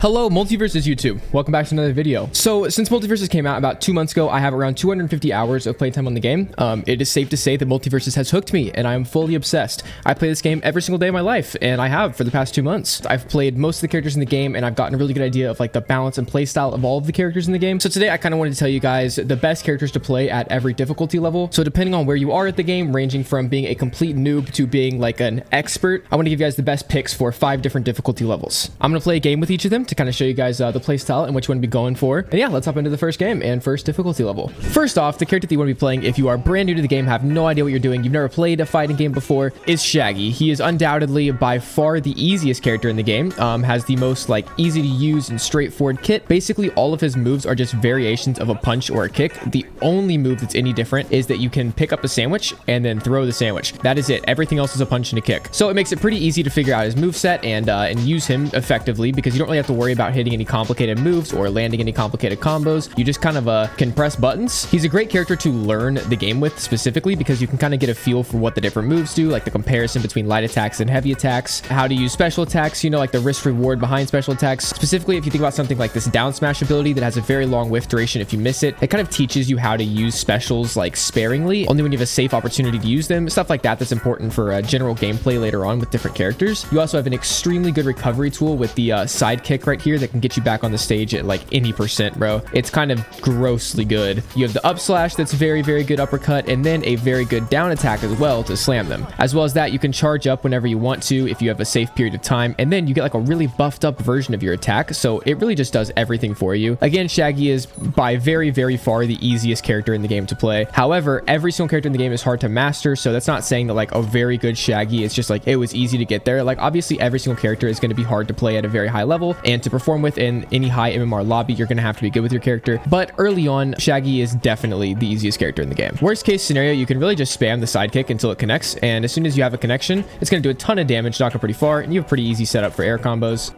Hello, MultiVersus YouTube. Welcome back to another video. So, since MultiVersus came out about 2 months ago, I have around 250 hours of playtime on the game. It is safe to say that MultiVersus has hooked me, and I am fully obsessed. I play this game every single day of my life, and I have for the past 2 months. I've played most of the characters in the game, and I've gotten a really good idea of like the balance and playstyle of all of the characters in the game. So today, I kind of wanted to tell you guys the best characters to play at every difficulty level. So depending on where you are at the game, ranging from being a complete noob to being like an expert, I want to give you guys the best picks for 5 different difficulty levels. I'm going to play a game with each of them to kind of show you guys the play style and which one to be going for. And yeah, let's hop into the first game and first difficulty level. First off, the character that you want to be playing if you are brand new to the game, have no idea what you're doing, you've never played a fighting game before, is Shaggy. He is undoubtedly by far the easiest character in the game. Has the most like easy to use and straightforward kit. Basically, all of his moves are just variations of a punch or a kick. The only move that's any different is that you can pick up a sandwich and then throw the sandwich. That is it. Everything else is a punch and a kick. So it makes it pretty easy to figure out his moveset and use him effectively because you don't really have to worry about hitting any complicated moves or landing any complicated combos. You just kind of can press buttons. He's a great character to learn the game with specifically because you can kind of get a feel for what the different moves do, like the comparison between light attacks and heavy attacks, how to use special attacks, you know, like the risk reward behind special attacks. Specifically, if you think about something like this down smash ability that has a very long whiff duration if you miss it, it kind of teaches you how to use specials like sparingly, only when you have a safe opportunity to use them. Stuff like that that's important for general gameplay later on with different characters. You also have an extremely good recovery tool with the sidekick right here that can get you back on the stage at like any percent, bro. It's kind of grossly good. You have the up slash that's very good uppercut, and then a very good down attack as well to slam them. As well as that, you can charge up whenever you want to if you have a safe period of time, and then you get like a really buffed up version of your attack, so it really just does everything for you. Again, Shaggy is by very far the easiest character in the game to play. However, every single character in the game is hard to master, so that's not saying that like a very good Shaggy is just like it was easy to get there. Like obviously every single character is going to be hard to play at a very high level and to perform with in any high MMR lobby. You're going to have to be good with your character, but early on, Shaggy is definitely the easiest character in the game. Worst case scenario, you can really just spam the sidekick until it connects, and as soon as you have a connection, it's going to do a ton of damage, knock it pretty far, and you have a pretty easy setup for air combos.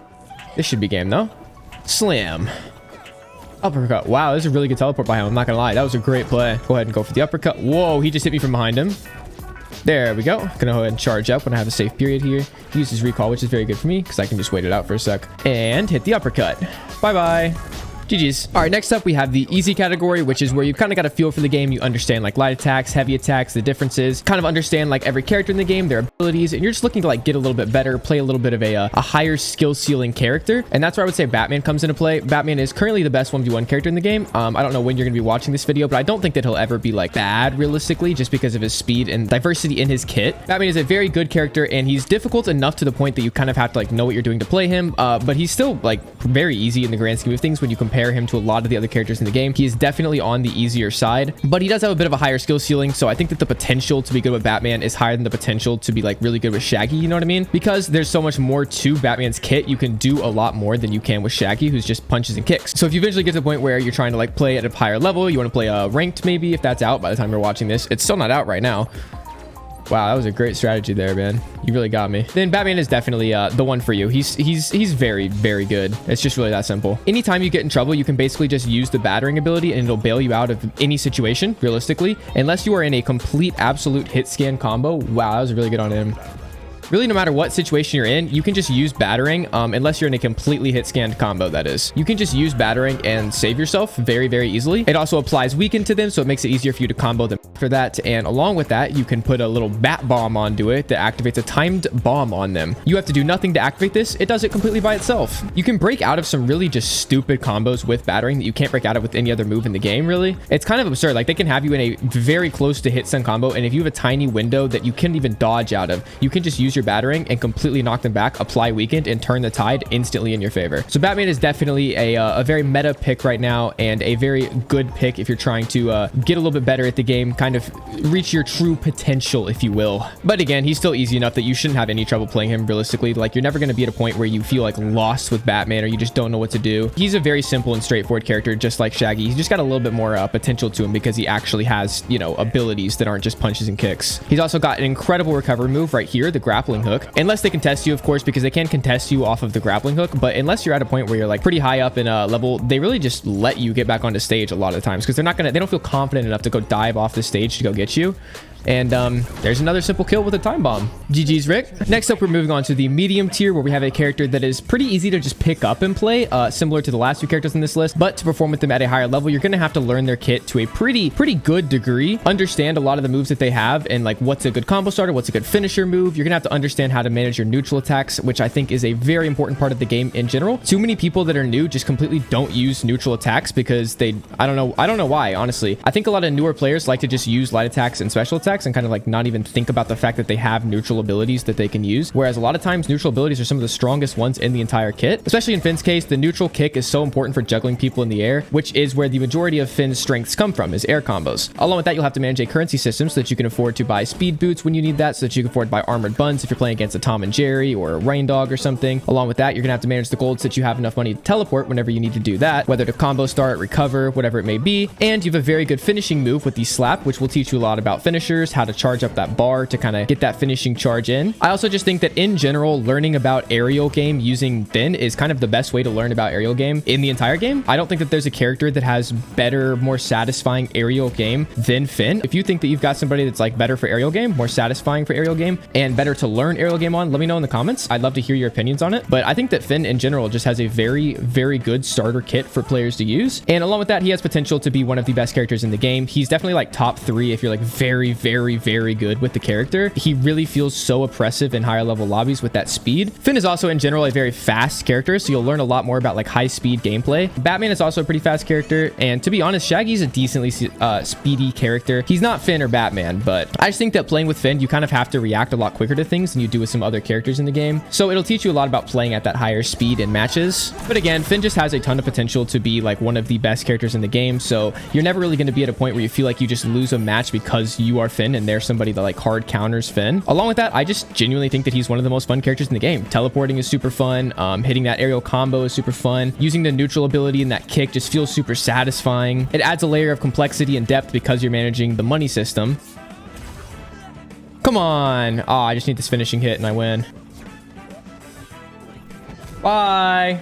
This should be game though. Slam. Uppercut. Wow, this is a really good teleport by him. I'm not going to lie. That was a great play. Go ahead and go for the uppercut. Whoa, he just hit me from behind him. There we go. Gonna go ahead and charge up when I have a safe period here. Use his recall, which is very good for me because I can just wait it out for a sec. And hit the uppercut. Bye-bye. GG's. All right, next up we have the easy category, which is where you kind of got a feel for the game. You understand like light attacks, heavy attacks, the differences, kind of understand like every character in the game, their abilities, and you're just looking to like get a little bit better, play a little bit of a higher skill ceiling character. And that's where I would say Batman comes into play. Batman is currently the best 1v1 character in the game. I don't know when you're going to be watching this video, but I don't think that he'll ever be like bad realistically just because of his speed and diversity in his kit. Batman is a very good character and he's difficult enough to the point that you kind of have to like know what you're doing to play him. But he's still like very easy in the grand scheme of things when you compare him to a lot of the other characters in the game. He is definitely on the easier side, but he does have a bit of a higher skill ceiling. So I think that the potential to be good with Batman is higher than the potential to be like really good with Shaggy. You know what I mean? Because there's so much more to Batman's kit. You can do a lot more than you can with Shaggy, who's just punches and kicks. So if you eventually get to the point where you're trying to like play at a higher level, you want to play ranked maybe, if that's out by the time you're watching this. It's still not out right now. Wow, that was a great strategy there, man. You really got me. Then Batman is definitely the one for you. He's very good. It's just really that simple. Anytime you get in trouble, you can basically just use the battering ability and it'll bail you out of any situation, realistically. Unless you are in a complete, absolute hit scan combo. Wow, that was really good on him. Really, no matter what situation you're in, you can just use battering, unless you're in a completely hit scanned combo, that is. You can just use battering and save yourself very easily. It also applies weaken to them, so it makes it easier for you to combo them for that. And along with that, you can put a little bat bomb onto it that activates a timed bomb on them. You have to do nothing to activate this. It does it completely by itself. You can break out of some really just stupid combos with battering that you can't break out of with any other move in the game, really. It's kind of absurd. Like, they can have you in a very close to hit stun combo, and if you have a tiny window that you can't even dodge out of, you can just use your battering and completely knock them back, apply weakened, and turn the tide instantly in your favor. So Batman is definitely a very meta pick right now, and a very good pick if you're trying to get a little bit better at the game, kind of reach your true potential, if you will. But again, he's still easy enough that you shouldn't have any trouble playing him realistically. Like, you're never going to be at a point where you feel like lost with Batman or you just don't know what to do. He's a very simple and straightforward character, just like Shaggy. He's just got a little bit more potential to him because he actually has, you know, abilities that aren't just punches and kicks. He's also got an incredible recovery move right here, the grappling hook. Unless they contest you, of course, because they can contest you off of the grappling hook, but unless you're at a point where you're like pretty high up in a level, they really just let you get back onto stage a lot of the times because they don't feel confident enough to go dive off the stage to go get you. And there's another simple kill with a time bomb. GG's, Rick. Next up, we're moving on to the medium tier, where we have a character that is pretty easy to just pick up and play, similar to the last few characters in this list. But to perform with them at a higher level, you're going to have to learn their kit to a pretty good degree, understand a lot of the moves that they have, and like what's a good combo starter, what's a good finisher move. You're going to have to understand how to manage your neutral attacks, which I think is a very important part of the game in general. Too many people that are new just completely don't use neutral attacks because I don't know why, honestly. I think a lot of newer players like to just use light attacks and special attacks and kind of like not even think about the fact that they have neutral abilities that they can use. Whereas a lot of times neutral abilities are some of the strongest ones in the entire kit. Especially in Finn's case, the neutral kick is so important for juggling people in the air, which is where the majority of Finn's strengths come from, is air combos. Along with that, you'll have to manage a currency system so that you can afford to buy speed boots when you need that, so that you can afford to buy armored buns if you're playing against a Tom and Jerry or a Rain Dog or something. Along with that, you're gonna have to manage the gold so that you have enough money to teleport whenever you need to do that, whether to combo start, recover, whatever it may be. And you have a very good finishing move with the slap, which will teach you a lot about finishers, how to charge up that bar to kind of get that finishing charge in. I also just think that in general, learning about aerial game using Finn is kind of the best way to learn about aerial game in the entire game. I don't think that there's a character that has better, more satisfying aerial game than Finn. If you think that you've got somebody that's like better for aerial game, more satisfying for aerial game, and better to learn aerial game on, let me know in the comments. I'd love to hear your opinions on it. But I think that Finn in general just has a very good starter kit for players to use. And along with that, he has potential to be one of the best characters in the game. He's definitely like top 3 if you're like very good with the character. He really feels so oppressive in higher level lobbies with that speed. Finn is also in general a very fast character, so you'll learn a lot more about like high speed gameplay. Batman is also a pretty fast character, and to be honest, Shaggy's a decently speedy character. He's not Finn or Batman, but I just think that playing with Finn, you kind of have to react a lot quicker to things than you do with some other characters in the game. So it'll teach you a lot about playing at that higher speed in matches. But again, Finn just has a ton of potential to be like one of the best characters in the game, so you're never really going to be at a point where you feel like you just lose a match because you are Finn and there's somebody that like hard counters Finn. Along with that, I just genuinely think that he's one of the most fun characters in the game. Teleporting is super fun. Hitting that aerial combo is super fun. Using the neutral ability and that kick just feels super satisfying. It adds a layer of complexity and depth because you're managing the money system. Come on. Oh, I just need this finishing hit and I win. Bye.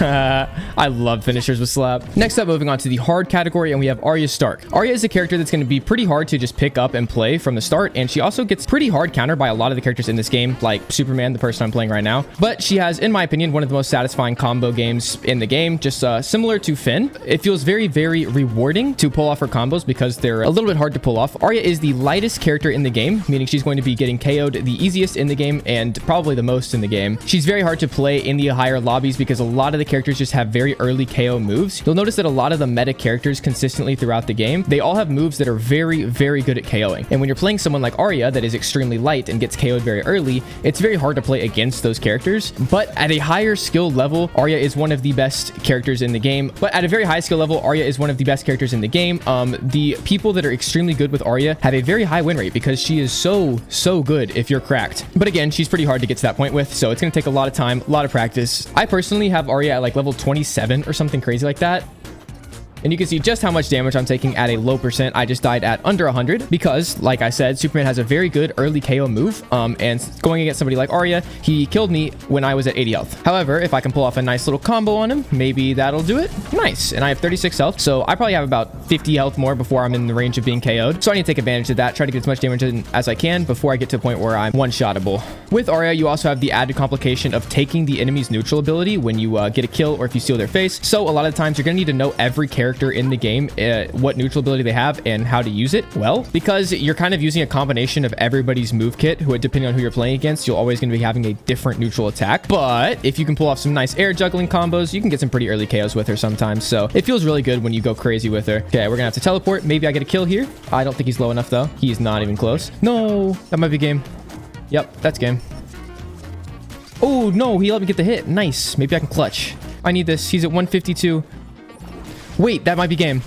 I love finishers with slap. Next up, moving on to the hard category, and we have Arya Stark. Arya is a character that's going to be pretty hard to just pick up and play from the start, and she also gets pretty hard countered by a lot of the characters in this game, like Superman, the person I'm playing right now. But she has, in my opinion, one of the most satisfying combo games in the game, just similar to Finn. It feels very rewarding to pull off her combos because they're a little bit hard to pull off. Arya is the lightest character in the game, meaning she's going to be getting KO'd the easiest in the game and probably the most in the game. She's very hard to play in the higher lobbies because a lot of the characters just have very early KO moves. You'll notice that a lot of the meta characters consistently throughout the game, they all have moves that are very good at KOing. And when you're playing someone like Arya that is extremely light and gets KO'd very early, it's very hard to play against those characters. But at a higher skill level, Arya is one of the best characters in the game. But at a very high skill level, Arya is one of the best characters in the game. The people that are extremely good with Arya have a very high win rate because she is so good if you're cracked. But again, she's pretty hard to get to that point with, so it's going to take a lot of time, a lot of practice. I personally have Arya at like level 27 or something crazy like that. And you can see just how much damage I'm taking at a low percent. I just died at under 100 because, like I said, Superman has a very good early KO move. And going against somebody like Arya, he killed me when I was at 80 health. However, if I can pull off a nice little combo on him, maybe that'll do it. Nice. And I have 36 health, so I probably have about 50 health more before I'm in the range of being KO'd. So I need to take advantage of that, try to get as much damage in as I can before I get to a point where I'm one-shottable. With Arya, you also have the added complication of taking the enemy's neutral ability when you get a kill or if you steal their face. So a lot of times you're going to need to know every character in the game, what neutral ability they have and how to use it well, because you're kind of using a combination of everybody's move kit, who depending on who you're playing against, you're always going to be having a different neutral attack. But if you can pull off some nice air juggling combos, you can get some pretty early KOs with her sometimes, so it feels really good when you go crazy with her. Okay, we're gonna have to teleport. Maybe I get a kill here. I don't think he's low enough though. He's not even close. No, that might be game. Yep, that's game. Oh no, he let me get the hit. Nice. Maybe I can clutch. I need this. He's at 152. Wait, that might be game.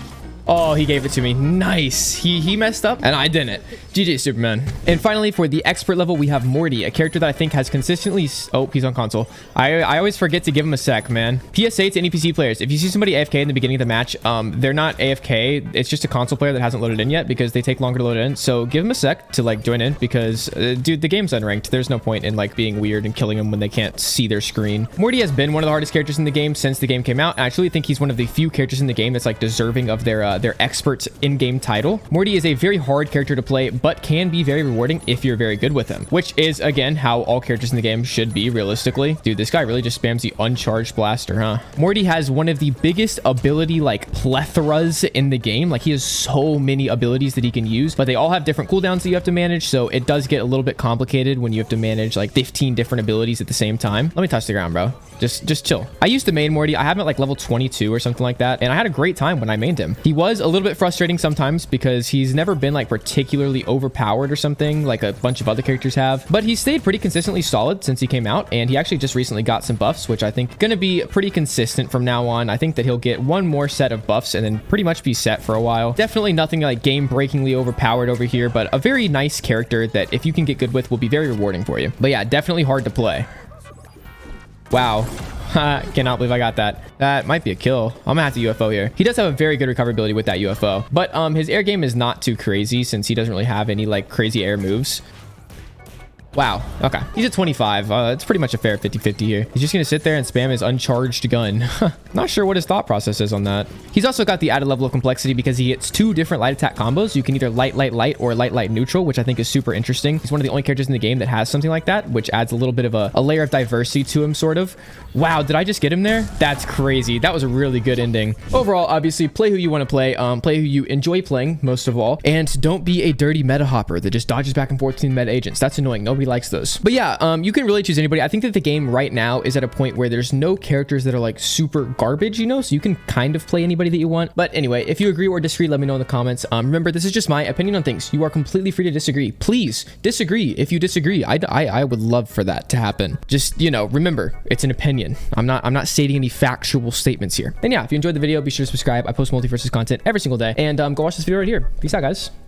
Oh, he gave it to me. Nice. He messed up and I didn't. GG, Superman. And finally, for the expert level, we have Morty, a character that I think has consistently... Oh, he's on console. I always forget to give him a sec, man. PSA to any PC players. If you see somebody AFK in the beginning of the match, they're not AFK. It's just a console player that hasn't loaded in yet because they take longer to load in. So give them a sec to like join in because, dude, the game's unranked. There's no point in like being weird and killing them when they can't see their screen. Morty has been one of the hardest characters in the game since the game came out. And I actually think he's one of the few characters in the game that's like deserving of their their expert in-game title. Morty is a very hard character to play, but can be very rewarding if you're very good with him, which is, again, how all characters in the game should be, realistically. Dude, this guy really just spams the uncharged blaster, huh? Morty has one of the biggest ability, like, plethoras in the game. Like, he has so many abilities that he can use, but they all have different cooldowns that you have to manage, so it does get a little bit complicated when you have to manage, like, 15 different abilities at the same time. Let me touch the ground, bro. Just chill. I used to main Morty. I have him at, like, level 22 or something like that, and I had a great time when I mained him. He was a little bit frustrating sometimes because he's never been, like, particularly overpowered or something like a bunch of other characters have, but he stayed pretty consistently solid since he came out, and he actually just recently got some buffs, which I think gonna be pretty consistent from now on. I think that he'll get one more set of buffs and then pretty much be set for a while. Definitely nothing like game-breakingly overpowered over here, but a very nice character that if you can get good with will be very rewarding for you. But yeah, definitely hard to play. Wow. Cannot believe I got that. That might be a kill. I'm gonna have to UFO here. He does have a very good recoverability with that UFO, but his air game is not too crazy since he doesn't really have any like crazy air moves. Wow. Okay. He's at 25. It's pretty much a fair 50-50 here. He's just going to sit there and spam his uncharged gun. Not sure what his thought process is on that. He's also got the added level of complexity because he hits 2 different light attack combos. You can either light, light, light, or light, light, neutral, which I think is super interesting. He's one of the only characters in the game that has something like that, which adds a little bit of a layer of diversity to him, sort of. Wow. Did I just get him there? That's crazy. That was a really good ending. Overall, obviously, play who you want to play. Play who you enjoy playing, most of all. And don't be a dirty meta hopper that just dodges back and forth between meta agents. That's annoying. Nobody likes those. But yeah, you can really choose anybody. I think that the game right now is at a point where there's no characters that are like super garbage, you know, so you can kind of play anybody that you want. But anyway, if you agree or disagree, let me know in the comments. Remember, this is just my opinion on things. You are completely free to disagree. Please disagree if you disagree. I would love for that to happen. Just, you know, remember, it's an opinion. I'm not stating any factual statements here. And yeah, if you enjoyed the video, be sure to subscribe. I post MultiVersus content every single day. And go watch this video right here. Peace out, guys.